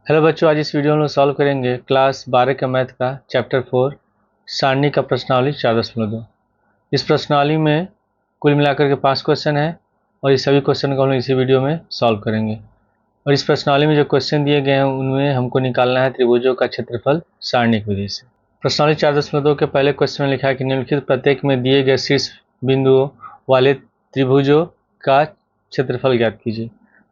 Hello बच्चों, आज इस वीडियो में हम लोग सॉल्व करेंगे क्लास 12 का मैथ का चैप्टर 4 सारणी का प्रश्नावली 4.2। इस प्रश्नावली में कुल मिलाकर के 5 क्वेश्चन है और इस सभी क्वेश्चन को हम लोग इसी वीडियो में सॉल्व करेंगे। और इस प्रश्नावली में जो क्वेश्चन दिए गए हैं उनमें हमको निकालना है त्रिभुजों का क्षेत्रफल सारणिक विधि से। प्रश्नावली 4.2 के पहले क्वेश्चन में लिखा है कि निम्नलिखित प्रत्येक में दिए गए शीर्ष बिंदुओं वाले त्रिभुजों का क्षेत्रफल ज्ञात कीजिए।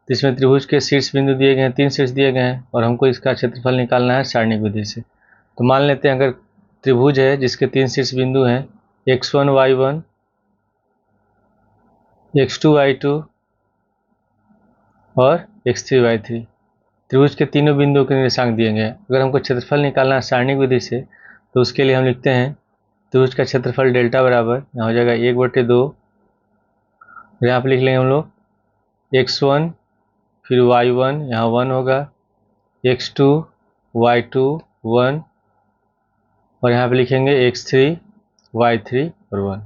तो इसमें त्रिभुज के शीर्ष बिंदु दिए गए हैं, 3 शीर्ष दिए गए हैं और हमको इसका क्षेत्रफल निकालना है सारणिक विधि से। तो मान लेते हैं अगर त्रिभुज है जिसके 3 शीर्ष बिंदु हैं x1 y1 x2 y2 और x3 y3। त्रिभुज के तीनों बिंदुओं के निर्देशांक दिए गए हैं। अगर हमको क्षेत्रफल निकालना है सारणिक विधि से तो उसके लिए हम लिखते हैं त्रिभुज का क्षेत्रफल डेल्टा बराबर यहाँ हो जाएगा 1/2। यहाँ पर लिख लेंगे हम लोग x1 फिर y1 यहाँ 1 होगा, x2 y2 1 और यहाँ पे लिखेंगे x3 y3 और 1।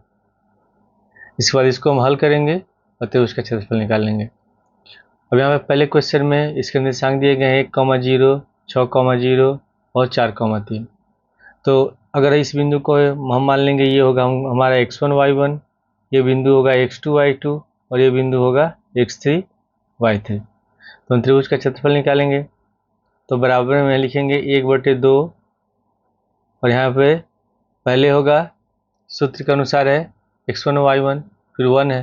इसके बाद इसको हम हल करेंगे और तो उसका क्षेत्रफल निकाल लेंगे। अब यहाँ पे पहले क्वेश्चन में इसके निर्देशांक दिए गए हैं 1,0 6,0 और 4,3। तो अगर इस बिंदु को हम मान लेंगे ये होगा हमारा x1 y1, ये बिंदु होगा x2 y2 और ये बिंदु होगा x3 y3। तो हम त्रिभुज का क्षेत्रफल निकालेंगे तो बराबर में लिखेंगे 1/2 और यहाँ पे पहले होगा सूत्र के अनुसार है x1 y1 फिर 1 है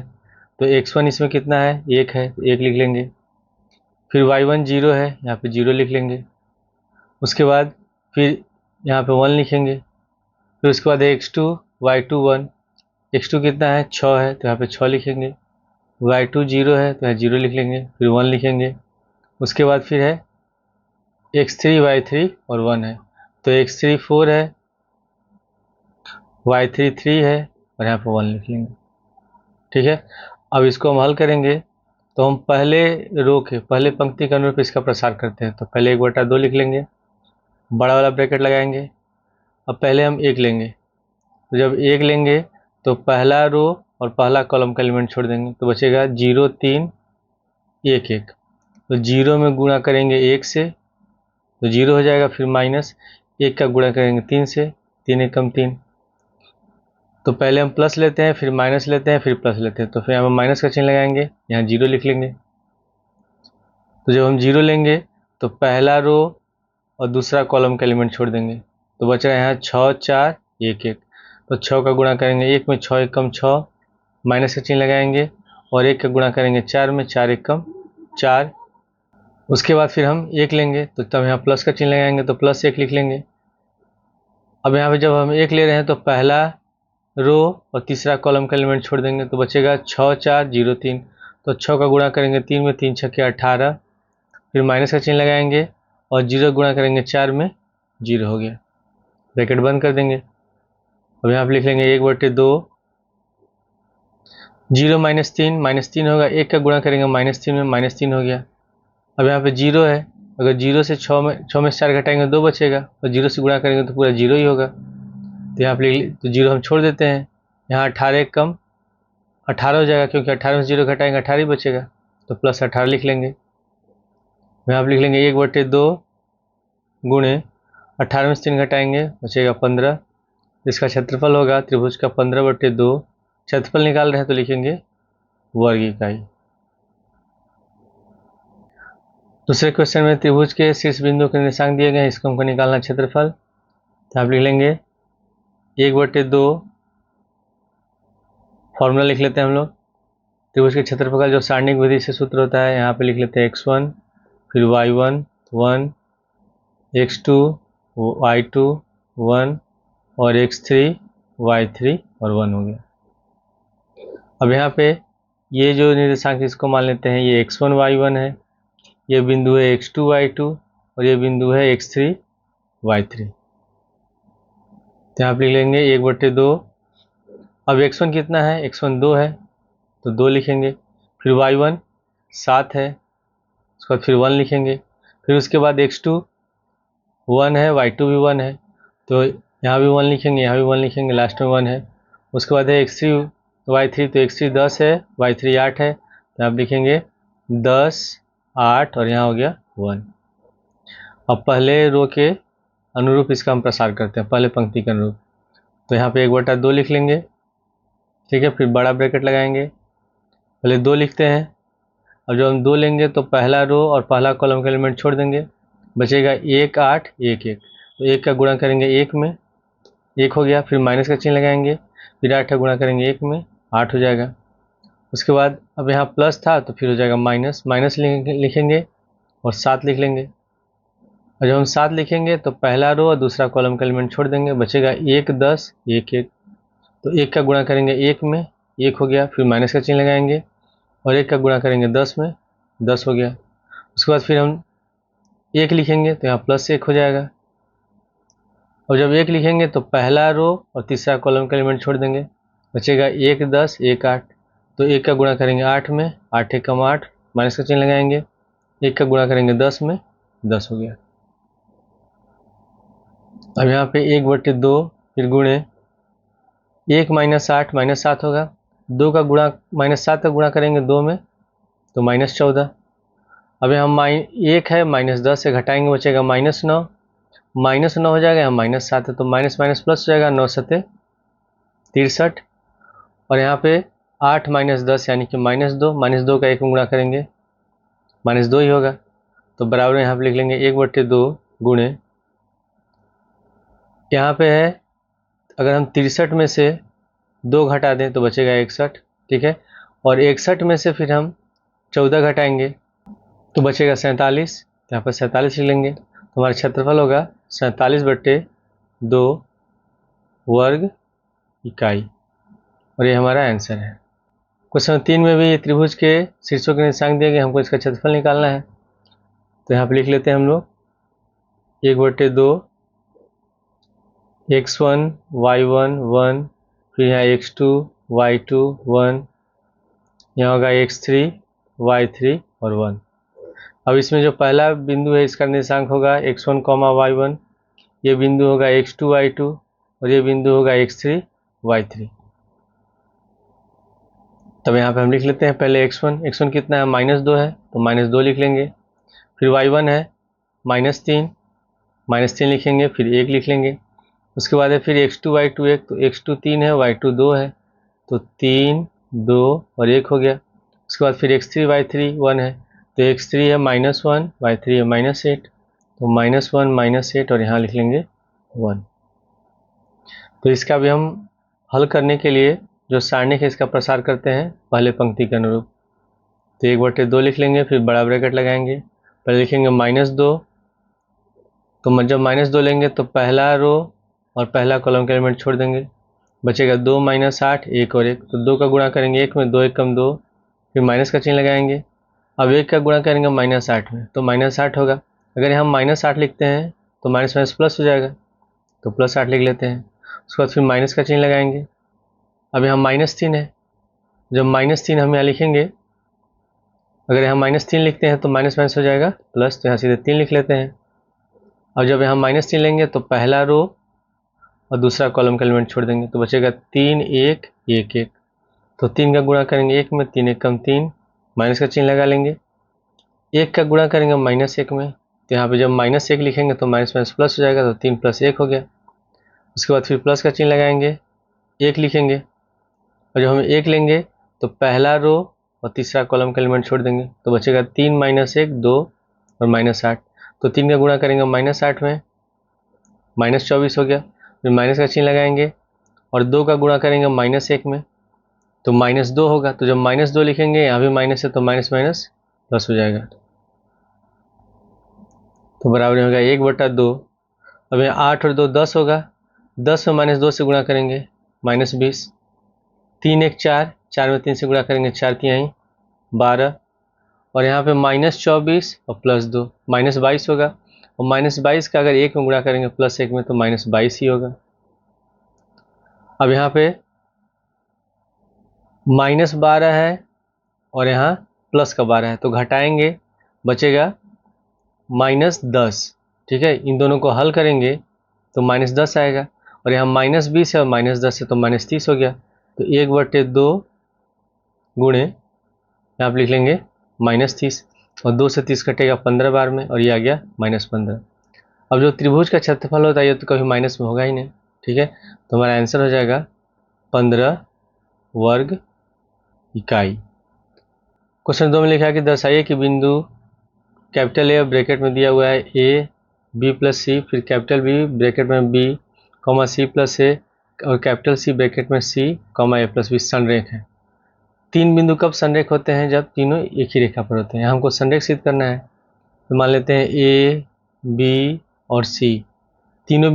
तो x1 इसमें कितना है 1 है तो 1 लिख लेंगे, फिर y1 0 है यहाँ पे 0 लिख लेंगे, उसके बाद फिर यहाँ पे 1 लिखेंगे, फिर उसके बाद है x2 y2 1, x2 कितना है 6 है तो यहाँ पे 6 लिखेंगे, y2 0 है तो यहाँ 0 लिख लेंगे, फिर 1 लिखेंगे, उसके बाद फिर है x3 y3 और 1 है तो x3 4 है y3 3 है और यहाँ पर 1 लिख लेंगे। ठीक है, अब इसको हम हल करेंगे तो हम पहले रो के पहले पंक्ति के अनुरूप इसका प्रसार करते हैं। तो पहले 1/2 लिख लेंगे, बड़ा वाला ब्रैकेट लगाएंगे। अब पहले हम 1 लेंगे तो जब 1 लेंगे तो पहला रो और पहला कॉलम का एलिमेंट छोड़ देंगे तो बचेगा 0 3 1 1। तो 0 में गुणा करेंगे 1 से तो 0 हो जाएगा, फिर माइनस 1 का गुणा करेंगे 3 से, 3 एकम 3। तो पहले हम प्लस लेते हैं फिर माइनस लेते हैं फिर प्लस लेते हैं तो फिर यहाँ पर माइनस का चिन्ह लगाएंगे, यहाँ 0 लिख लेंगे। तो जब हम 0 लेंगे तो पहला रो और दूसरा कॉलम का एलिमेंट छोड़ देंगे तो बच रहा है यहाँ 6 4 1 1। तो 6 का गुणा करेंगे 1 में 6 एकम 6, माइनस का चिन्ह लगाएंगे और 1 का गुणा करेंगे 4 में 4 एकम 4। उसके बाद फिर हम 1 लेंगे तो तब यहाँ प्लस का चिन्ह लगाएंगे तो प्लस 1 लिख लेंगे। अब यहाँ पे जब हम 1 ले रहे हैं तो पहला रो और तीसरा कॉलम का एलिमेंट छोड़ देंगे तो बचेगा 6 4 0 3। तो 6 का गुणा करेंगे 3 में 3 6 18, फिर माइनस का चिन्ह लगाएंगे और 0 गुणा करेंगे 4 में 0 हो गया, ब्रैकेट बंद कर देंगे। अब यहाँ पर लिख लेंगे 1/2 0 -3 होगा, 1 का गुणा करेंगे -3 में -3 हो गया। अब यहाँ पे 0 है, अगर 0 से 6 में से 4 घटाएंगे 2 बचेगा और 0 से गुणा करेंगे तो पूरा 0 ही होगा। तो यहाँ पे तो 0 हम छोड़ देते हैं, यहाँ 18 कम 18 हो जाएगा क्योंकि 18 में 0 घटाएंगे 18 ही बचेगा तो प्लस 18 लिख लेंगे। यहाँ पे लिख लेंगे 1/2 गुणे 18 में से 3 घटाएंगे बचेगा 15। इसका क्षेत्रफल होगा त्रिभुज का 15/2। क्षेत्रफल निकाल रहे हैं तो लिखेंगे वर्ग इकाई। दूसरे क्वेश्चन में त्रिभुज के शीर्ष बिंदु के निर्देशांक दिए गए हैं, इसको हमको निकालना क्षेत्रफल। तो आप लिख लेंगे 1/2 फॉर्मूला लिख लेते हैं हम लोग। त्रिभुज के क्षेत्रफल का जो सारणिक विधि से सूत्र होता है यहाँ पे लिख लेते हैं x1 फिर y1 1 x2 y2 1 और x3 y3 और 1 हो गया। अब यहाँ पे ये जो निर्देशांक इसको मान लेते हैं ये x1 y1 है, ये बिंदु है x2 y2 और ये बिंदु है x3 y3। तो यहाँ पे लिख लेंगे 1/2। अब x1 कितना है, x1 2 है तो 2 लिखेंगे, फिर y1 7 है उसके बाद फिर 1 लिखेंगे, फिर उसके बाद x2 1 है y2 भी 1 है तो यहाँ भी 1 लिखेंगे, यहाँ भी 1 लिखेंगे, लास्ट में 1 है। उसके बाद है x3 y3 तो x3 10 है y3 8 है तो आप लिखेंगे 10 8 और यहाँ हो गया 1। अब पहले रो के अनुरूप इसका हम प्रसार करते हैं, पहले पंक्ति के अनुरूप। तो यहाँ पे 1/2 लिख लेंगे, ठीक है। फिर बड़ा ब्रैकेट लगाएंगे, पहले 2 लिखते हैं। और जब हम 2 लेंगे तो पहला रो और पहला कॉलम का एलिमेंट छोड़ देंगे, बचेगा 1 8 1 1। तो 1 का गुणा करेंगे 1 में, 1 हो गया। फिर माइनस का चिन्ह लगाएंगे, फिर 8 का गुणा करेंगे 1 में, 8 हो जाएगा। उसके बाद अब यहाँ प्लस था तो फिर हो जाएगा माइनस, माइनस लिखेंगे और 7 लिख लेंगे। और जब हम 7 लिखेंगे तो पहला रो और दूसरा कॉलम का एलिमेंट छोड़ देंगे, बचेगा 1 10 1 1। तो 1 का गुणा करेंगे 1 में, 1 हो गया। फिर माइनस का चिन्ह लगाएंगे और 1 का गुणा करेंगे 10 में, 10 हो गया। उसके बाद फिर हम 1 लिखेंगे तो यहाँ प्लस 1 हो जाएगा। और जब 1 लिखेंगे तो पहला रो और तीसरा कॉलम का एलिमेंट छोड़ देंगे, बचेगा 1 10 1 8। तो 1 का गुणा करेंगे 8 में, 8 1 8, माइनस का चिन्ह लगाएंगे, 1 का गुणा करेंगे 10 में, 10 हो गया। अब यहाँ पे 1/2 फिर गुणे 1 - 8 -7 होगा। 2 का गुणा -7 का गुणा करेंगे 2 में तो -14। अब यहाँ 1 है, -10 से घटाएंगे, बचेगा -9, -9 हो जाएगा। यहाँ -7 है तो माइनस माइनस प्लस हो जाएगा, 9 7 63। और यहाँ पे 8 - 10 यानी कि -2, -2 का 1 में गुणा करेंगे -2 ही होगा। तो बराबर यहाँ पे लिख लेंगे 1/2 गुणे, यहाँ पे है अगर हम 63 में से 2 घटा दें तो बचेगा 61, ठीक है। और 61 में से फिर हम 14 घटाएंगे तो बचेगा 47, यहाँ पर 47 लिख लेंगे। तो हमारा क्षेत्रफल होगा 47/2 वर्ग इकाई, और ये हमारा आंसर है। क्वेश्चन 3 में भी त्रिभुज के शीर्षों के निर्देशांक दिए गए, हमको इसका क्षेत्रफल निकालना है। तो यहाँ पे लिख लेते हैं हम लोग 1/2 x1 y1 1, फिर यहाँ x2 y2 1, यहाँ होगा x3 y3 और 1। अब इसमें जो पहला बिंदु है इसका निर्देशांक होगा x1, y1, ये बिंदु होगा x2 y2 और ये बिंदु होगा x3 y3। तब यहाँ पे हम लिख लेते हैं पहले x1 कितना है, -2 है तो -2 लिख लेंगे। फिर y1 है -3 लिखेंगे, फिर 1 लिख लेंगे। उसके बाद है फिर x2 y2 1, तो x2 3 है y2 2 है तो 3 2 और 1 हो गया। उसके बाद फिर x3 y3 1 है तो x3 है -1 y3 है -8, तो -1 -8 और यहाँ लिख लेंगे 1। तो इसका भी हम हल करने के लिए जो सारणी है इसका प्रसार करते हैं पहले पंक्ति के अनुरूप। तो 1/2 लिख लेंगे, फिर बड़ा ब्रैकेट लगाएंगे, पहले लिखेंगे -2। तो जब -2 लेंगे तो पहला रो और पहला कॉलम का एलिमेंट छोड़ देंगे, बचेगा 2 - 8 1 और 1। तो 2 का गुणा करेंगे 1 में, 2 1 कम 2, फिर माइनस का चिन्ह लगाएंगे। अब 1 का गुणा करेंगे -8 में तो -8 होगा। अगर हम -8 लिखते हैं तो माइनस माइनस प्लस हो जाएगा, तो +8 लिख लेते हैं। उसके बाद फिर माइनस का चिन्ह लगाएंगे। अब यहाँ -3 है, जब -3 हम यहाँ लिखेंगे, अगर यहाँ -3 लिखते हैं तो माइनस माइनस हो जाएगा प्लस, तो यहाँ सीधे 3 लिख लेते हैं। और जब यहाँ -3 लेंगे तो पहला रो और दूसरा कॉलम का एलिमेंट छोड़ देंगे, तो बचेगा 3 1 1 1। तो 3 का गुणा करेंगे 1 में, 3 1 कम 3, माइनस का चिन्ह लगा लेंगे। 1 का गुणा करेंगे -1 में, तो यहाँ पे जब -1 लिखेंगे तो माइनस माइनस प्लस हो जाएगा, तो 3 + 1 हो गया। उसके बाद फिर प्लस का चिन्ह लगाएंगे, 1 लिखेंगे। और जब हम 1 लेंगे तो पहला रो और तीसरा कॉलम का एलिमेंट छोड़ देंगे, तो बचेगा 3 - 1 2 और -8। तो 3 का गुणा करेंगे -8 में, -24 हो गया। फिर माइनस का चिन्ह लगाएंगे और 2 का गुणा करेंगे -1 में, तो -2 होगा। तो जब -2 लिखेंगे, यहाँ भी माइनस है तो माइनस माइनस प्लस हो जाएगा, तो बराबर होगा 1/2। अब यहाँ 8 और 2 10 होगा, 10 में -2 से गुणा करेंगे -20, 3 1 4, 4 में 3 से गुणा करेंगे 4 3 12, और यहाँ पे -24 और +2 -22 होगा। और -22 का अगर 1 में गुणा करेंगे +1 में तो -22 ही होगा। अब यहाँ पे -12 है और यहाँ प्लस का 12 है, तो घटाएंगे, बचेगा -10, ठीक है। इन दोनों को हल करेंगे तो -10 आएगा, और यहाँ -20 है और -10 है तो -30 हो गया। तो 1/2 गुणे, यहाँ पे लिख लेंगे -30, और 2 से 30 कटेगा 15 बार में, और ये आ गया -15। अब जो त्रिभुज का क्षेत्रफल होता है ये तो कभी माइनस में होगा ही नहीं, ठीक है। तो हमारा आंसर हो जाएगा 15 वर्ग इकाई। क्वेश्चन 2 में लिखा है कि दर्शाइए कि बिंदु कैपिटल ए ब्रैकेट में दिया हुआ है ए बी प्लस सी, फिर कैपिटल बी ब्रैकेट में बी कॉमा सी प्लस ए और कैपिटल सी ब्रैकेट में सी कॉमा ए प्लस बी संरेख है। तीन बिंदु कब संरेख होते हैं? जब तीनों एक ही रेखा पर होते हैं। हमको संरेख सिद्ध करना है, तो मान लेते हैं ए बी और सी तीनों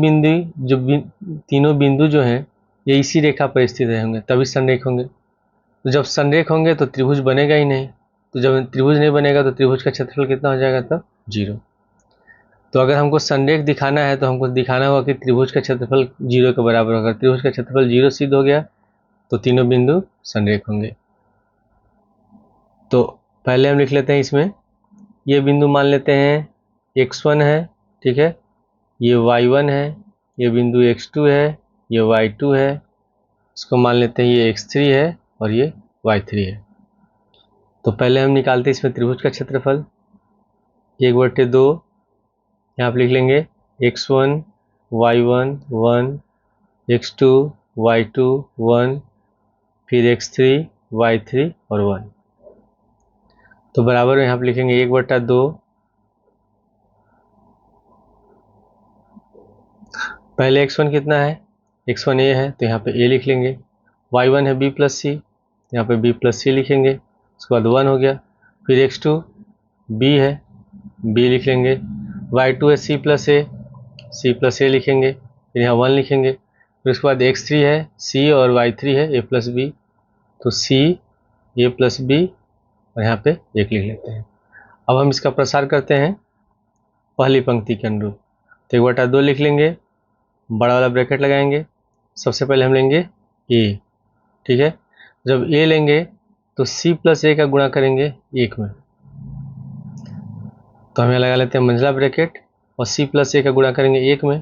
बिंदु जो हैं ये इसी रेखा पर स्थित होंगे तभी संरेख होंगे। तो जब संरेख होंगे तो त्रिभुज बनेगा ही नहीं, तो जब त्रिभुज नहीं बनेगा तो त्रिभुज का क्षेत्रफल कितना हो जाएगा? तब 0। तो अगर हमको संरेख दिखाना है तो हमको दिखाना होगा कि त्रिभुज का क्षेत्रफल 0 के बराबर होगा। त्रिभुज का क्षेत्रफल 0 सिद्ध हो गया तो तीनों बिंदु संरेख होंगे। तो पहले हम लिख लेते हैं इसमें, ये बिंदु मान लेते हैं x1 है, ठीक है, ये y1 है, ये बिंदु x2 है, ये y2 है, इसको मान लेते हैं ये x3 है और ये y3 है। तो पहले हम निकालते हैं इसमें त्रिभुज का क्षेत्रफल, 1/2 यहाँ पर लिख लेंगे x1 y1 1, x2 y2 1, फिर x3 y3 और 1। तो बराबर में यहाँ पर लिखेंगे 1/2। पहले x1 कितना है? x1 a है तो यहाँ पे a लिख लेंगे। y1 है b प्लस सी, यहाँ पे b प्लस सी लिखेंगे, उसके बाद 1 हो गया। फिर x2 b है, b लिख लेंगे। y2 है c प्लस a लिखेंगे, फिर यहाँ 1 लिखेंगे। फिर उसके बाद x3 है c और y3 है a प्लस b, तो c a प्लस b और यहाँ पे 1 लिख लेते हैं। अब हम इसका प्रसार करते हैं पहली पंक्ति के अनुरूप, तो 1/2 लिख लेंगे, बड़ा वाला ब्रैकेट लगाएंगे। सबसे पहले हम लेंगे a, ठीक है। जब a लेंगे तो c प्लस a का गुणा करेंगे 1 में, तो हम यहाँ लगा लेते हैं मंझला ब्रैकेट और c प्लस a का गुणा करेंगे 1 में,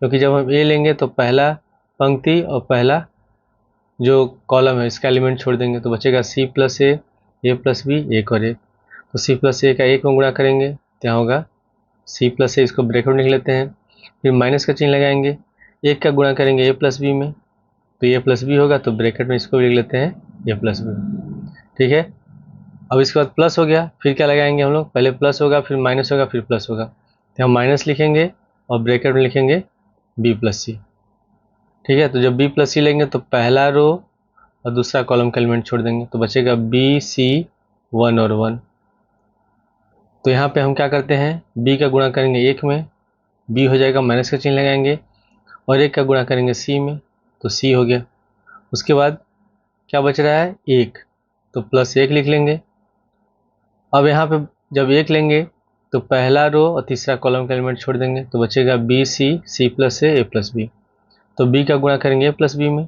क्योंकि जब हम a लेंगे तो पहला पंक्ति और पहला जो कॉलम है इसका एलिमेंट छोड़ देंगे, तो बचेगा c plus a plus b 1 और 1। तो c प्लस a का 1 में गुणा करेंगे तो यहाँ होगा c प्लस a, इसको ब्रैकेट में लिख लेते हैं। फिर माइनस का चिन्ह लगाएंगे, 1 का गुणा करेंगे a प्लस बी में, तो a प्लस बी होगा, तो ब्रैकेट में इसको लिख लेते हैं a प्लस बी, ठीक है। अब इसके बाद प्लस हो गया, फिर क्या लगाएंगे हम लोग? पहले प्लस होगा, फिर माइनस होगा, फिर प्लस होगा, तो हम माइनस लिखेंगे और ब्रैकेट में लिखेंगे b प्लस सी, ठीक है। तो जब b प्लस सी लेंगे तो पहला रो और दूसरा कॉलम का एलिमेंट छोड़ देंगे, तो बचेगा b c 1 और 1। तो यहाँ पे हम क्या करते हैं, b का गुणा करेंगे 1 में, b हो जाएगा, माइनस का चिन्ह लगाएंगे और 1 का गुणा करेंगे c में, तो c हो गया। उसके बाद क्या बच रहा है? 1, तो प्लस 1 लिख लेंगे। अब यहाँ पे जब 1 लेंगे तो पहला रो और तीसरा कॉलम का एलिमेंट छोड़ देंगे, तो बचेगा b c plus a plus b। तो b का गुणा करेंगे a प्लस b में,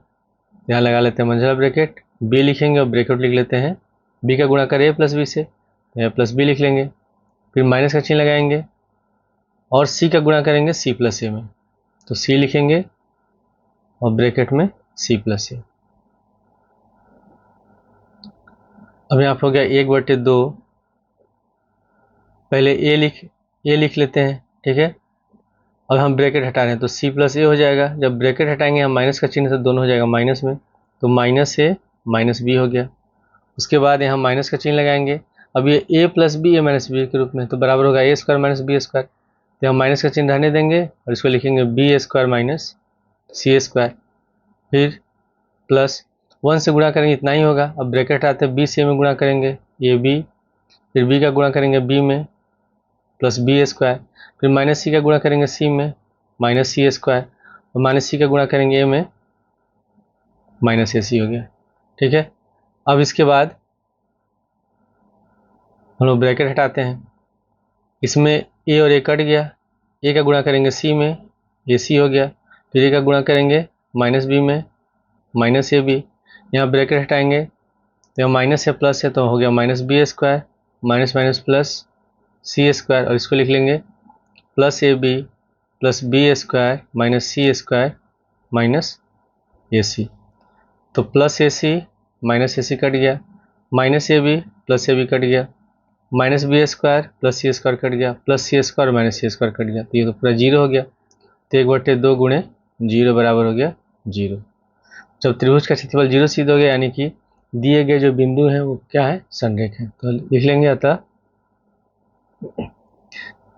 यहाँ लगा लेते हैं मंझला ब्रैकेट, b लिखेंगे और ब्रैकेट लिख लेते हैं b का गुणा करें a प्लस b से, a प्लस b लिख लेंगे। फिर माइनस का चिन्ह लगाएंगे और c का गुणा करेंगे c प्लस a में, तो c लिखेंगे और ब्रैकेट में c प्लस a। अब यहाँ पर हो गया 1/2, पहले a लिख लेते हैं, ठीक है। अब हम ब्रैकेट हटा रहे हैं तो c प्लस a हो जाएगा। जब ब्रैकेट हटाएंगे हम माइनस का चिन्ह से दोनों हो जाएगा माइनस में, तो माइनस a माइनस b हो गया। उसके बाद यहाँ माइनस का चिन्ह लगाएंगे, अब ये a plus B a minus B के रूप में, तो बराबर होगा a² माइनस b²। तो हम माइनस का चिन्ह रहने देंगे और इसको लिखेंगे b² माइनस c²। फिर प्लस 1 से गुणा करेंगे, इतना ही होगा। अब ब्रैकेट हटाते हैं, b से में गुणा करेंगे ab, फिर b का गुणा करेंगे b में प्लस b², फिर माइनस c का गुणा करेंगे c में माइनस c² और माइनस c का गुणा करेंगे a में माइनस ac हो गया, ठीक है। अब इसके बाद हम लोग ब्रैकेट हटाते हैं, इसमें a और a कट गया, a का गुणा करेंगे c में ac हो गया, फिर a का गुणा करेंगे माइनस b में माइनस ab। यहाँ ब्रैकेट हटाएंगे तो यहाँ माइनस से प्लस है, तो हो गया minus b² minus minus plus c² और इसको लिख लेंगे plus ab plus b² minus c² minus ac। तो plus ac minus ac cut गया, minus ab plus ab cut गया, minus B square plus C square cut गया, plus C square minus C square cut गया, तो ये तो पूरा zero हो गया। तो 1/2 गुणे जीरो बराबर हो गया जीरो। जब त्रिभुज का क्षेत्रफल जीरो सिद्ध हो गया, यानी कि दिए गए जो बिंदु हैं वो क्या है, संरेख है। तो लिख लेंगे अतः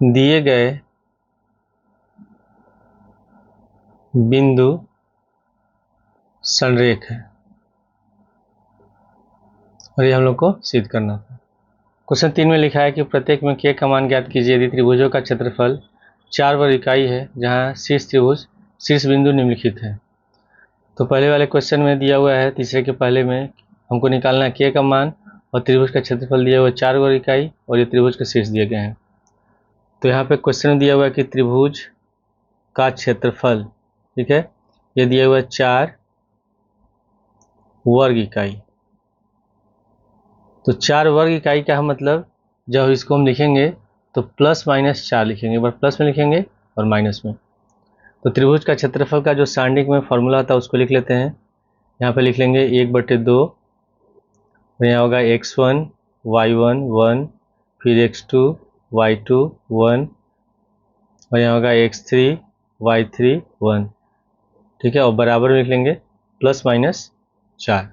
दिए गए बिंदु संरेख है, और ये हम लोग को सिद्ध करना था। क्वेश्चन 3 में लिखा है कि प्रत्येक में k का मान ज्ञात कीजिए यदि त्रिभुजों का क्षेत्रफल 4 वर्ग इकाई है जहां शीर्ष त्रिभुज शीर्ष बिंदु निम्नलिखित है। तो पहले वाले क्वेश्चन में दिया हुआ है, तीसरे के पहले में हमको निकालना है k का मान और त्रिभुज का क्षेत्रफल दिया हुआ है 4 वर्ग इकाई, और ये त्रिभुज के शीर्ष दिए गए हैं। तो यहाँ पे क्वेश्चन में दिया हुआ है कि त्रिभुज का क्षेत्रफल, ठीक है, ये दिया हुआ है 4 वर्ग इकाई। तो 4 वर्ग इकाई का मतलब जब इसको हम लिखेंगे तो प्लस माइनस 4 लिखेंगे, एक बार प्लस में लिखेंगे और माइनस में। तो त्रिभुज का क्षेत्रफल का जो सांडिक में फॉर्मूला था उसको लिख लेते हैं। यहाँ पे लिख लेंगे 1/2, और यहाँ होगा x1 y1 1, फिर x2 y2 1, और यहाँ होगा x3 y3 1, ठीक है, और बराबर में लिख लेंगे प्लस माइनस 4।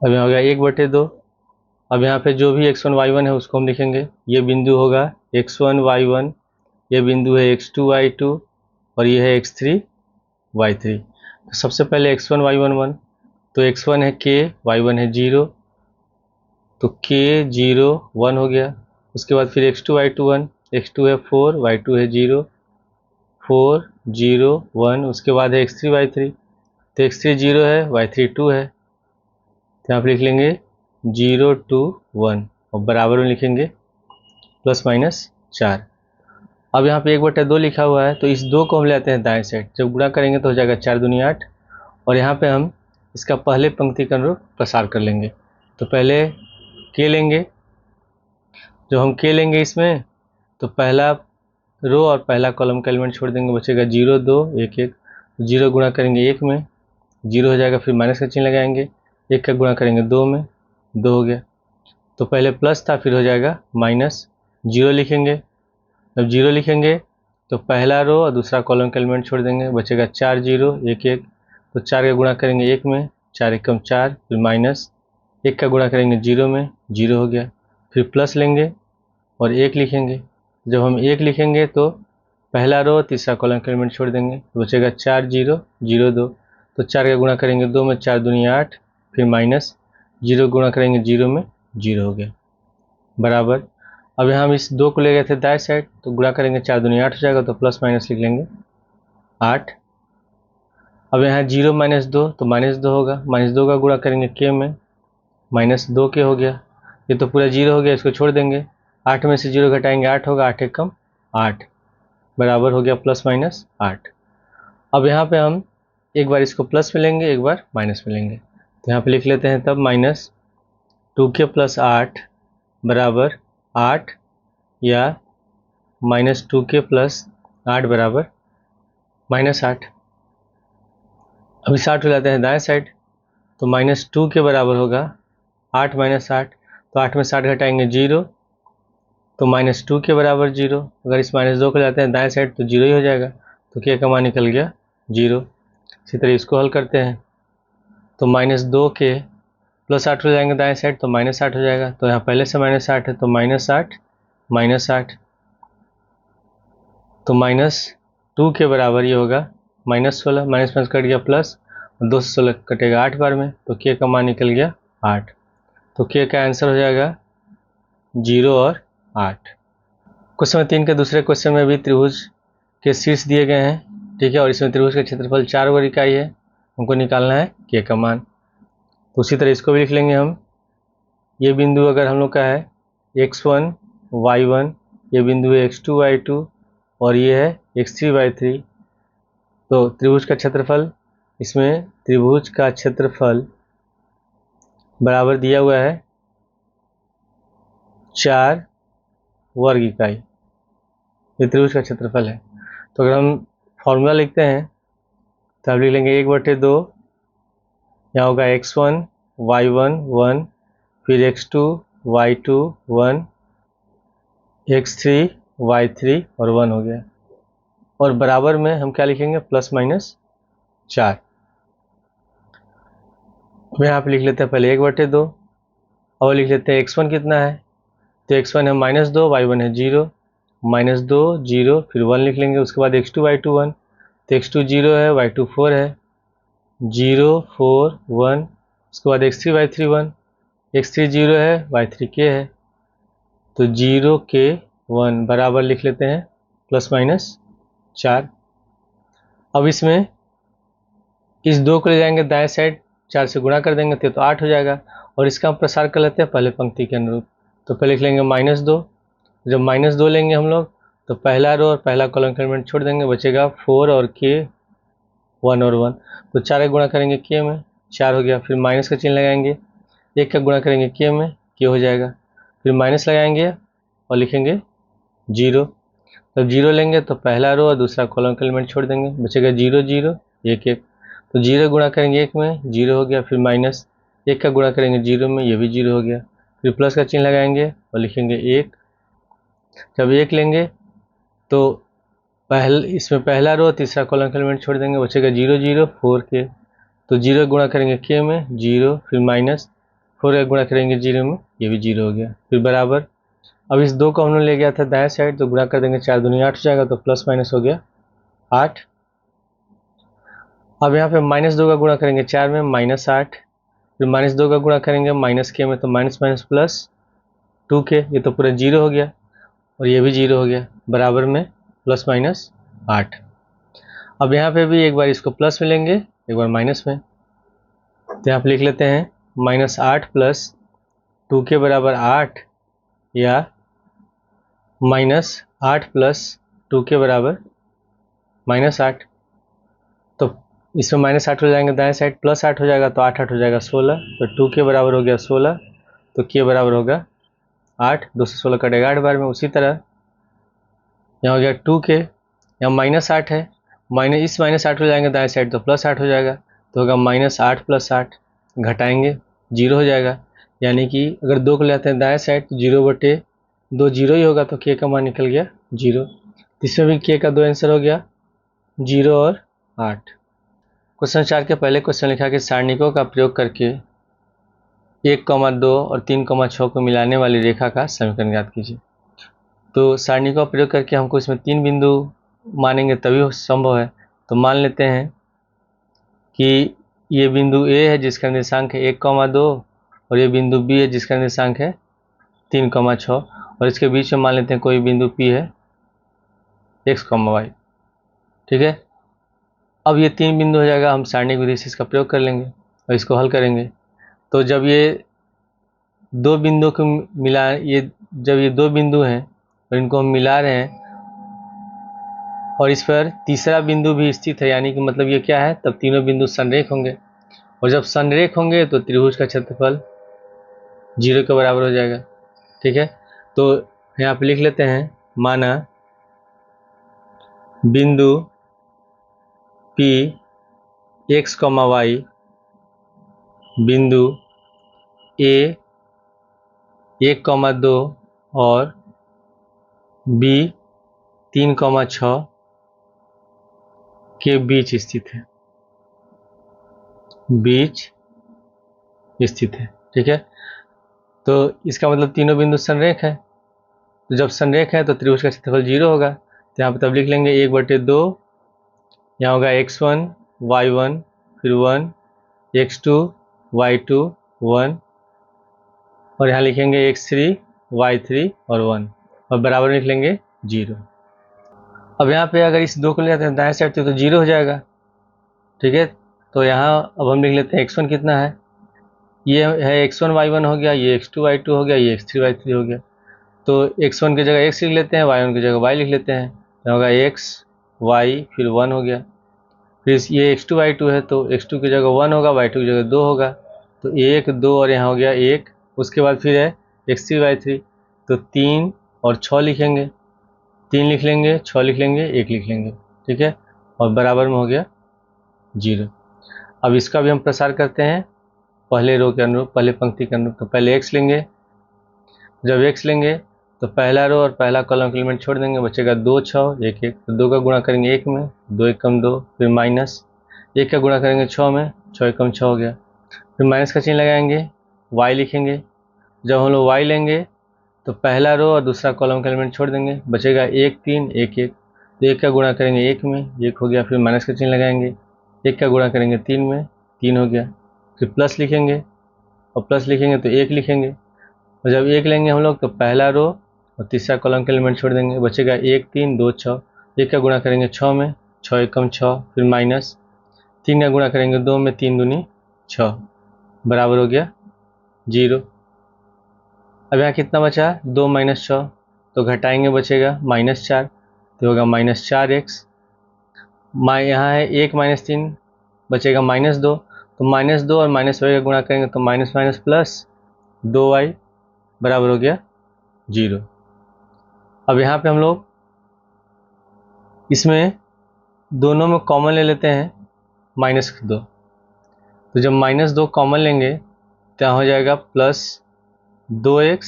अब यहाँ होगा 1/2। अब यहाँ पे जो भी x1 y1 है उसको हम लिखेंगे। ये बिंदु होगा x1 y1, ये बिंदु है x2 y2, और ये है x3 y3। तो सबसे पहले x1 y1 1, तो x1 है k, y1 है 0, तो k 0 1 हो गया। उसके बाद फिर x2 y2 1, x2 है 4, y2 है 0, 4 0 1। उसके बाद है x3 y3, तो x3 0 है, y3 2 है, तो यहाँ पर लिख लेंगे 0 2 1, और बराबर में लिखेंगे प्लस माइनस 4। अब यहाँ पे 1/2 लिखा हुआ है, तो इस 2 को हम ले आते हैं दाएं साइड, जब गुणा करेंगे तो हो जाएगा 4 दूनी 8, और यहाँ पे हम इसका पहले पंक्ति का अनुरूप प्रसार कर लेंगे। तो पहले k लेंगे, जो हम k लेंगे इसमें, तो पहला रो और पहला कॉलम का एलिमेंट छोड़ देंगे, बचेगा 0 2 1 1, 0 गुणा करेंगे 1 में 0 हो जाएगा, फिर माइनस का चिन्ह लगाएंगे, 1 का गुणा करेंगे 2 में 2 हो गया। तो पहले प्लस था, फिर हो जाएगा माइनस, 0 लिखेंगे। जब 0 लिखेंगे तो पहला रो और दूसरा कॉलम का एलिमेंट छोड़ देंगे, बचेगा 4 0 1 1, तो 4 का गुणा करेंगे 1 में, 4 1 4, फिर माइनस 1 का गुणा करेंगे 0 में 0 हो गया, फिर प्लस लेंगे और 1 लिखेंगे। जब हम 1 लिखेंगे तो पहला रो तीसरा कॉलम का एलिमेंट छोड़ देंगे, तो बचेगा 4 0 0 2, तो 4 का गुणा करेंगे 2 में, 4 दूनी 8, फिर माइनस 0 गुणा करेंगे 0 में 0 हो गया, बराबर। अब यहाँ हम इस 2 को ले गए थे दाएं साइड, तो गुणा करेंगे 4 दूनी 8 हो जाएगा, तो प्लस माइनस लिख लेंगे 8। अब यहाँ 0 - 2, तो -2 होगा, -2 का गुणा करेंगे k में, -2k हो गया। ये तो पूरा 0 हो गया, इसको छोड़ देंगे, 8 में से 0 घटाएंगे 8 होगा, 8 1 8, बराबर हो गया प्लस माइनस 8। अब यहाँ पे हम एक बार इसको प्लस में लेंगे, एक बार माइनस में लेंगे, तो यहाँ पे लिख लेते हैं तब -2k + 8 बराबर 8, या -2k + 8 बराबर -8। अभी 60 हो जाते हैं दाएं साइड, तो -2 के बराबर होगा 8 - 8, तो 8 में 60 घटाएंगे 0, तो -2 के बराबर 0। अगर इस -2 को जाते हैं दाएं साइड तो 0 ही हो जाएगा, तो k का मान निकल गया 0। इसी तरह इसको हल करते हैं, तो -2k + 8 हो जाएंगे दाएं साइड, तो -8 हो जाएगा। तो यहाँ पहले से -8 है, तो -8 -8, तो -2 के बराबर ये होगा -16, माइनस कट गया प्लस, 2 से 16 कटेगा 8 बार में, तो k का मान निकल गया 8। तो k का आंसर हो जाएगा 0 और 8। क्वेश्चन 3 के दूसरे क्वेश्चन में भी त्रिभुज के शीर्ष दिए गए हैं, ठीक है, और इसमें त्रिभुज का क्षेत्रफल 4 वर्ग इकाई है, हमको निकालना है k का मान। तो उसी तरह इसको भी लिख लेंगे हम। ये बिंदु अगर हम लोग का है x1 y1, ये बिंदु है x2 y2, और ये है x3 y3। तो त्रिभुज का क्षेत्रफल, इसमें त्रिभुज का क्षेत्रफल बराबर दिया हुआ है 4 वर्ग इकाई, ये त्रिभुज का क्षेत्रफल है। तो अगर हम फॉर्मूला लिखते हैं तो आप लिख लेंगे 1/2, यहाँ होगा x1 y1 1, फिर x2 y2 1, x3 y3 और 1 हो गया। और बराबर में हम क्या लिखेंगे, प्लस माइनस 4। अब यहाँ पे लिख लेते हैं पहले 1/2 और लिख लेते हैं x1 कितना है, तो x1 है -2, y1 है 0, -2 0 फिर 1 लिख लेंगे। उसके बाद x2 y2 1, तो x2 0 है, y2 4 है, 0 4 1। उसके बाद x3 y3 1, x3 0 है, y3 k है, तो 0 k 1 बराबर लिख लेते हैं प्लस माइनस 4। अब इसमें इस 2 को ले जाएंगे दाएं साइड, 4 से गुणा कर देंगे तो 8 हो जाएगा। और इसका हम प्रसार कर लेते हैं पहले पंक्ति के अनुरूप। तो पहले लिख लेंगे -2, जब -2 लेंगे हम लोग तो पहला रो और पहला कॉलम का एलिमेंट छोड़ देंगे, बचेगा 4 और k 1 और 1। तो 4 का गुणा करेंगे k में, 4 हो गया। फिर माइनस का चिन्ह लगाएंगे, 1 का गुणा करेंगे k में, k हो जाएगा। फिर माइनस लगाएंगे और लिखेंगे 0। जब 0 लेंगे तो पहला रो और दूसरा कॉलम का एलिमेंट छोड़ देंगे, बचेगा 0 0 1 1। तो 0 गुणा करेंगे 1 में, 0 हो गया। फिर माइनस 1 का गुणा करेंगे 0 में, ये भी 0 हो गया। फिर प्लस का चिन्ह लगाएंगे और लिखेंगे 1। जब 1 लेंगे तो इसमें पहला रो तीसरा कॉलम का एलिमेंट छोड़ देंगे, बचेगा 0 0 4 के। तो 0 गुणा करेंगे k में, 0। फिर माइनस 4 का गुणा करेंगे 0 में, ये भी 0 हो गया। फिर बराबर, अब इस 2 को हमने ले गया था दाएं साइड, तो गुणा कर देंगे, 4 दूनी 8 हो जाएगा, तो प्लस माइनस हो गया 8। अब यहाँ पे -2 का गुणा करेंगे 4 में, -8। फिर -2 का गुणा करेंगे माइनस k में, तो माइनस माइनस प्लस 2k, ये तो पूरा 0 हो गया और ये भी 0 हो गया, बराबर में प्लस माइनस 8। अब यहाँ पे भी एक बार इसको प्लस में लेंगे, एक बार माइनस में। तो यहाँ पे लिख लेते हैं -8 प्लस 2k बराबर 8, या -8 प्लस 2k बराबर -8। तो इसमें -8 हो जाएंगे दाएं साइड, प्लस 8 हो जाएगा, तो 8 8 हो जाएगा 16। तो 2k बराबर हो गया 16, तो k बराबर होगा 8। 2 से 16 कटेगा 8 बार में। उसी तरह यहाँ हो गया 2k, यहाँ -8 है, इस -8 हो जाएंगे दाएं साइड, तो प्लस 8 हो जाएगा, तो होगा -8 प्लस 8, घटाएंगे 0 हो जाएगा। यानी कि अगर 2 को ले आते हैं दाएं साइड तो 0/2 0 ही होगा, तो k का मान निकल गया 0। इसमें भी k का 2 आंसर हो गया, 0 और 8। क्वेश्चन 4 के पहले क्वेश्चन लिखा कि सारणिकों का प्रयोग करके 1,2 और 3,6 को मिलाने वाली रेखा का समीकरण ज्ञात कीजिए। तो सारणी का प्रयोग करके हमको इसमें 3 बिंदु मानेंगे तभी संभव है। तो मान लेते हैं कि ये बिंदु A है जिसका निर्देशांक है 1,2 और ये बिंदु B है जिसका निर्देशांक है 3,6 और इसके बीच में मान लेते हैं कोई बिंदु P है x, y। ठीक है, अब ये 3 बिंदु हो जाएगा, हम सारणिक विधि से इसका प्रयोग कर लेंगे और इसको हल करेंगे। तो जब ये 2 बिंदु को मिला, जब ये 2 बिंदु हैं और इनको हम मिला रहे हैं और इस पर तीसरा बिंदु भी स्थित है, यानी कि मतलब ये क्या है, तब तीनों बिंदु संरेख होंगे और जब संरेख होंगे तो त्रिभुज का क्षेत्रफल 0 के बराबर हो जाएगा। ठीक है, तो यहाँ पे लिख लेते हैं, माना बिंदु P x, y, बिंदु A 1,2 और B 3,6 के बीच स्थित है। ठीक है, तो इसका मतलब तीनों बिंदु संरेख है। तो जब संरेख है तो त्रिभुज का क्षेत्रफल 0 होगा। तो यहाँ पर तब लिख लेंगे 1/2, यहाँ होगा x1 y1 फिर 1, x2 y2 1 और यहाँ लिखेंगे x3 y3 और 1 और बराबर लिख लेंगे 0। अब यहाँ पे अगर इस 2 को ले जाते हैं दाएं साइड तो 0 हो जाएगा। ठीक है, तो यहाँ अब हम लिख लेते हैं x1 कितना है, ये है x1 y1 हो गया, ये x2 y2 हो गया, ये x3 y3 हो गया। तो x1 की जगह x लिख लेते हैं, y1 की जगह y लिख लेते हैं, तो होगा x y फिर 1 हो गया। फिर ये x2 y2 है तो x2 की जगह 1 होगा, y2 की जगह 2 होगा, तो 1 2 और यहाँ हो गया 1। उसके बाद फिर है x3 y3, तो 3 और 6 लिखेंगे, 3 लिख लेंगे, 6 लिख लेंगे, 1 लिख लेंगे। ठीक है, और बराबर में हो गया 0। अब इसका भी हम प्रसार करते हैं पहले रो के अनुरूप, पहले पंक्ति के अनुरूप। तो पहले x लेंगे, जब x लेंगे तो पहला रो और पहला कॉलम के एलिमेंट छोड़ देंगे, बचेगा 2 6 1 1, तो 2 का गुणा करेंगे 1 में, 2 1 कम 2, फिर माइनस 1 का गुणा करेंगे 6 में, 6 1 कम 6 हो गया, फिर माइनस का चिन्ह लगाएंगे, y लिखेंगे। जब हम लोग y लेंगे तो पहला रो और दूसरा कॉलम का एलिमेंट छोड़ देंगे, बचेगा 1 3 1 1, तो 1 का गुणा करेंगे 1 में, 1 हो गया, फिर माइनस का चिन्ह लगाएंगे, 1 का गुणा करेंगे 3 में, 3 हो गया, फिर प्लस लिखेंगे और प्लस लिखेंगे तो 1 लिखेंगे, और जब 1 लेंगे हम लोग तो पहला रो और तीसरा कॉलम के एलिमेंट छोड़ देंगे, बचेगा 1 3 2 6, 1 का गुणा करेंगे 6 में, 6 1 कम 6, फिर माइनस 3 का गुणा करेंगे 2 में, 3 दूनी 6, बराबर हो गया 0। अब यहाँ कितना बचा, 2 माइनस 6, तो घटाएंगे बचेगा -4, तो होगा -4x, यहाँ है 1 माइनस 3, बचेगा -2, तो -2 और -y का गुणा करेंगे तो माइनस माइनस प्लस 2y बराबर हो गया 0। अब यहाँ पे हम लोग इसमें दोनों में कॉमन ले लेते हैं -2, तो जब -2 कॉमन लेंगे तो यहाँ हो जाएगा +2x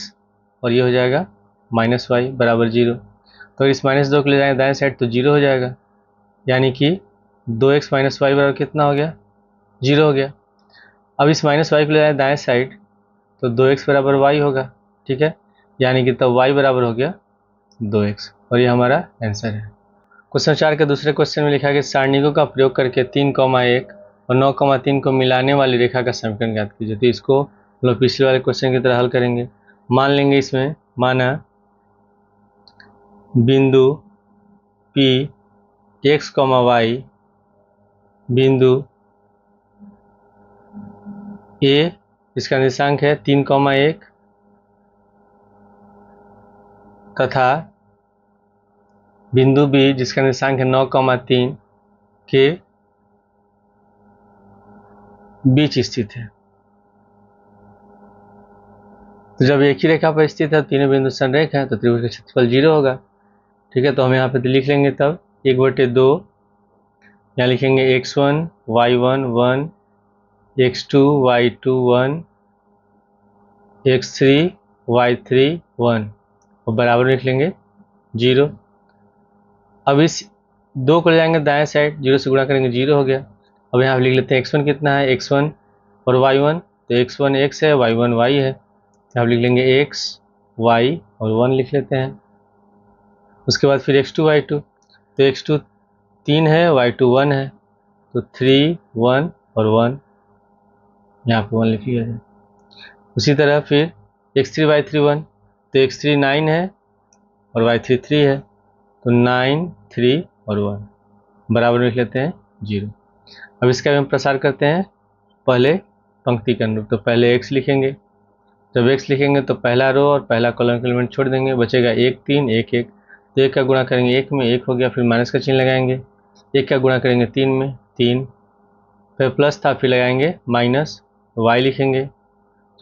और ये हो जाएगा -y बराबर 0। तो इस -2 को ले जाएंगे दाएं साइड तो 0 हो जाएगा, यानी कि 2x - y बराबर कितना हो गया, 0 हो गया। अब इस -y को ले जाएं दाएं साइड तो 2x बराबर y होगा, ठीक है, यानी कि तब y बराबर हो गया 2x, और ये हमारा आंसर है। क्वेश्चन 4 के दूसरे क्वेश्चन में लिखा कि सारणिकों का प्रयोग करके 3,1 और 9,3 को मिलाने वाली रेखा का समीकरण ज्ञात कीजिए। तो इसको हम लोग पिछले वाले क्वेश्चन की तरह हल करेंगे। मान लेंगे इसमें, माना बिंदु P x, y बिंदु A इसका निर्देशांक है 3,1 तथा बिंदु B जिसका निर्देशांक है 9,3 के बीच स्थित है। तो जब एक ही रेखा पर स्थित है, तीनों बिंदु संरेख है, तो त्रिभुज का क्षेत्रफल 0 होगा, ठीक है। तो हम यहाँ पे लिख लेंगे तब 1/2, यहाँ लिखेंगे x1 y1 1, x2 y2 1, x3 y3 1 और बराबर लिख लेंगे 0। अब इस 2 को ले जाएंगे दाएं साइड, 0 से गुणा करेंगे 0 हो गया। अब यहाँ लिख लेते हैं x1 कितना है, x1 और y1, तो x1 x है, y1 y है, तो आप लिख लेंगे x y और 1 लिख लेते हैं। उसके बाद फिर x2 y2, तो x2 3 है, y2 1 है, तो 3 1 और 1, यहाँ पे 1 लिख लिया है। उसी तरह फिर x3 y3 1, तो x3 9 है और y3 3 है, तो 9 3 और 1 बराबर लिख लेते हैं 0। अब इसका हम प्रसार करते हैं पहले पंक्ति के अनुरूप, तो पहले x लिखेंगे, जब x लिखेंगे तो पहला रो और पहला कॉलम के एलिमेंट छोड़ देंगे, बचेगा 1 3 1 1, तो 1 का गुणा करेंगे 1 में, 1 हो गया, फिर माइनस का चिन्ह लगाएंगे, 1 का गुणा करेंगे 3 में, 3, फिर प्लस था, फिर लगाएंगे माइनस, y लिखेंगे,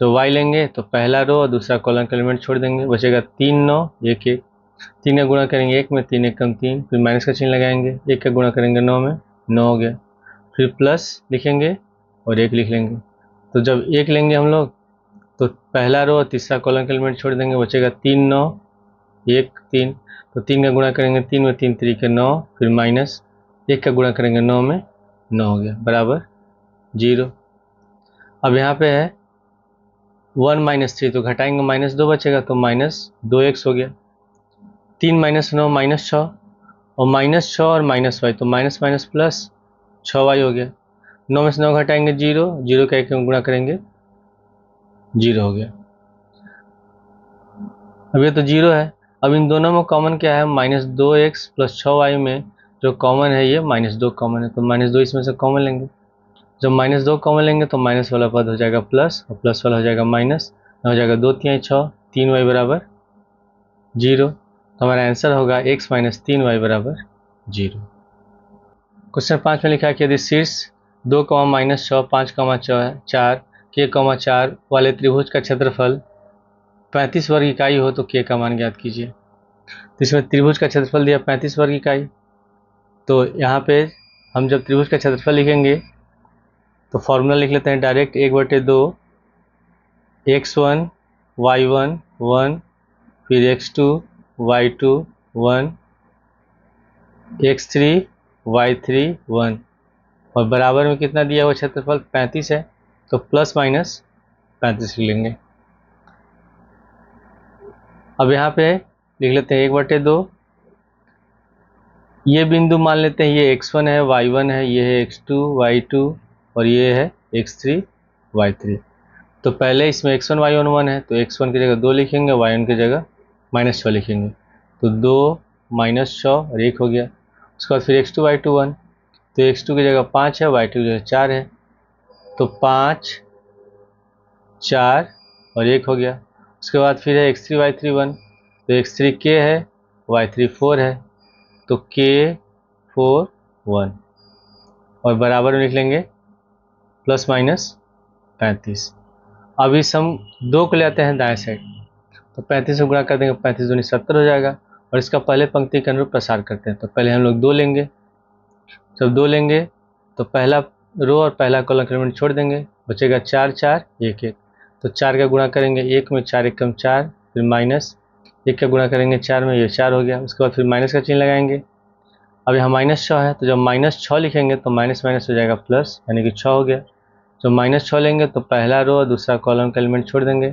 तो y लेंगे तो पहला रो और दूसरा कॉलम का एलिमेंट छोड़ देंगे, बचेगा 3 9 1 1, 3 का गुणा करेंगे 1 में, 3 1 कम 3, फिर माइनस का चिन्ह लगाएंगे, 1 का गुणा करेंगे 9 में, 9 हो गया, फिर प्लस लिखेंगे और 1 लिख लेंगे। तो जब 1 लेंगे हम लोग तो पहला रो और तीसरा कॉलम के एलिमेंट छोड़ देंगे, बचेगा 3 9 1 3, तो 3 का गुणा करेंगे 3 में, 3 3 के 9, फिर माइनस 1 का गुणा करेंगे 9 में, 9 हो गया बराबर 0। अब यहाँ पे है 1 -3, तो घटाएंगे -2 बचेगा, तो -2x हो गया, 3 - 9 -6 और -6 और -y, तो माइनस माइनस प्लस 6y हो गया, 9 में से 9 घटाएंगे 0, 0 का 1 में गुणा करेंगे 0 हो गया। अब ये तो 0 है। अब इन दोनों में कॉमन क्या है, -2x + 6y में जो कॉमन है ये -2 कॉमन है, तो -2 इसमें से कॉमन लेंगे, जब -2 कॉमन लेंगे तो माइनस वाला पद हो जाएगा प्लस और प्लस वाला हो जाएगा माइनस, हो जाएगा 2 3 6, 3y बराबर 0, तो हमारा आंसर होगा x - 3y बराबर 0। क्वेश्चन 5 में लिखा है कि यदि शीर्ष 2, -6 5, 4 k, 4 वाले त्रिभुज का क्षेत्रफल 35 वर्ग इकाई हो तो k का मान ज्ञात कीजिए। तो इसमें त्रिभुज का क्षेत्रफल दिया 35 वर्ग इकाई, तो यहाँ पे हम जब त्रिभुज का क्षेत्रफल लिखेंगे तो फॉर्मूला लिख लेते हैं डायरेक्ट, 1/2 x1 y1 1 फिर x2 y2 1 x3 y3 1 और बराबर में कितना दिया हुआ क्षेत्रफल 35 है, तो प्लस माइनस 35 लिख लेंगे। अब यहाँ पे लिख लेते हैं 1/2। ये बिंदु मान लेते हैं ये x1 है, y1 है, ये है x2 y2 और ये है x3 y3। तो पहले इसमें x1 y1 1 है, तो x1 की जगह 2 लिखेंगे, y1 की जगह -6 लिखेंगे, तो 2 - 6 और 1 हो गया। उसके बाद फिर x2 y2 1, तो x2 की जगह 5 है, y2 की जगह 4 है, तो 5 4 और 1 हो गया। उसके बाद फिर है x3 y3 1, तो x3 k है, y3 4 है, तो k 4 1 और बराबर में लिख लेंगे प्लस माइनस 35। अब इस हम 2 को ले आते हैं दाएं साइड, तो 35 से गुणा कर देंगे, 35 दूनी 70 हो जाएगा और इसका पहले पंक्ति के अनुरूप प्रसार करते हैं। तो पहले हम लोग 2 लेंगे, जब 2 लेंगे तो पहला रो और पहला कॉलम का एलिमेंट छोड़ देंगे, बचेगा 4 4 1 1, तो 4 का गुणा करेंगे 1 में, 4 1 4, फिर माइनस 1 का गुणा करेंगे 4 में, ये 4 हो गया। उसके बाद फिर माइनस का चिन्ह लगाएंगे। अब यहाँ -6 है, तो जब -6 लिखेंगे तो माइनस माइनस हो जाएगा प्लस, यानी कि 6 हो गया। जब -6 लेंगे तो पहला रो और दूसरा कॉलम का एलिमेंट छोड़ देंगे,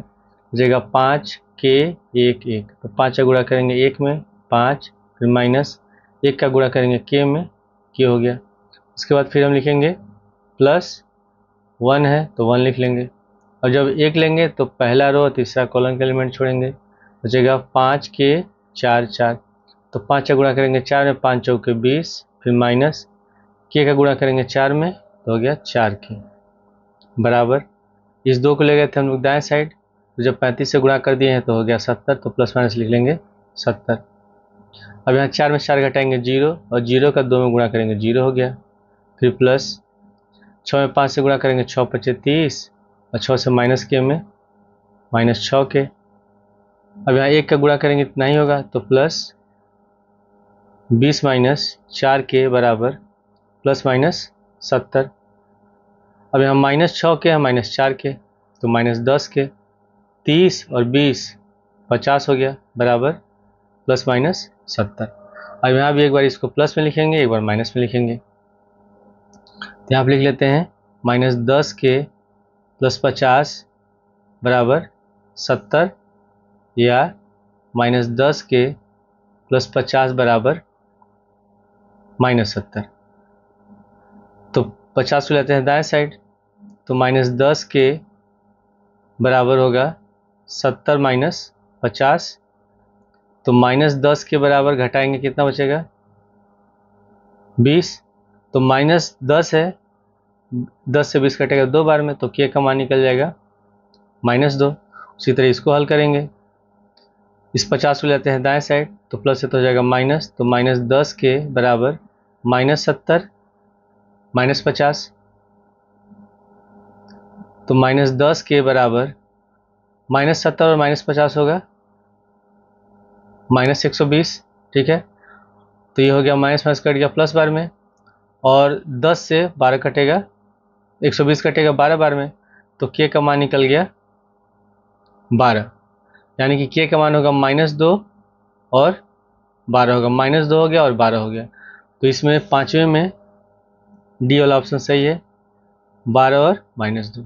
बचेगा 5 k 1 1, तो 5 का गुणा करेंगे 1 में 5, फिर माइनस 1 का गुणा करेंगे k में, k हो गया। उसके बाद फिर हम लिखेंगे +1 है तो 1 लिख लेंगे, और जब 1 लेंगे तो पहला रो और तीसरा कॉलम का एलिमेंट छोड़ेंगे, बचेगा 5 k 4 4, तो 5 का गुणा करेंगे 4 में, 5 चौके 20, फिर माइनस k का गुणा करेंगे 4 में, तो हो गया 4 k बराबर। इस 2 को ले गए थे हम लोग दाएं साइड, तो जब 35 से गुणा कर दिए हैं तो हो गया 70, तो प्लस माइनस लिख लेंगे 70। अब यहाँ 4 में 4 घटाएंगे 0 और 0 का 2 में गुणा करेंगे 0 हो गया, फिर प्लस 6 में 5 से गुणा करेंगे 6 5 30 और 6 से माइनस के में -6 के। अब यहाँ 1 का गुणा करेंगे इतना ही होगा, तो प्लस 20 - 4 के बराबर प्लस माइनस 70। अब यहाँ -6 के है -4 के, तो -10 के, 30 और 20 50 हो गया बराबर प्लस माइनस 70। अब यहाँ भी एक बार इसको प्लस में लिखेंगे, एक बार माइनस में लिखेंगे, तो यहाँ पर लिख लेते हैं -10 के प्लस 50 बराबर 70 या -10 के प्लस 50 बराबर -70। तो 50 को लेते हैं दाएं साइड, तो -10 के बराबर होगा 70 - 50, तो -10 के बराबर घटाएंगे कितना बचेगा 20, तो -10 है, 10 से 20 कटेगा 2 बार में, तो k का मान निकल जाएगा -2। उसी तरह इसको हल करेंगे, इस 50 को लेते हैं दाएं साइड, तो प्लस से तो हो जाएगा माइनस, तो -10 के बराबर -70 -50, तो -10 के बराबर -70 और -50 होगा -120, ठीक है। तो ये हो गया माइनस माइनस कट गया प्लस बार में, और 10 से 12 कटेगा, 120 कटेगा 12 बार में, तो k का मान निकल गया 12, यानी कि k का मान होगा -2 और 12 होगा, -2 हो गया और 12 हो गया। तो इसमें पांचवें में डी वाला ऑप्शन सही है, 12 और -2।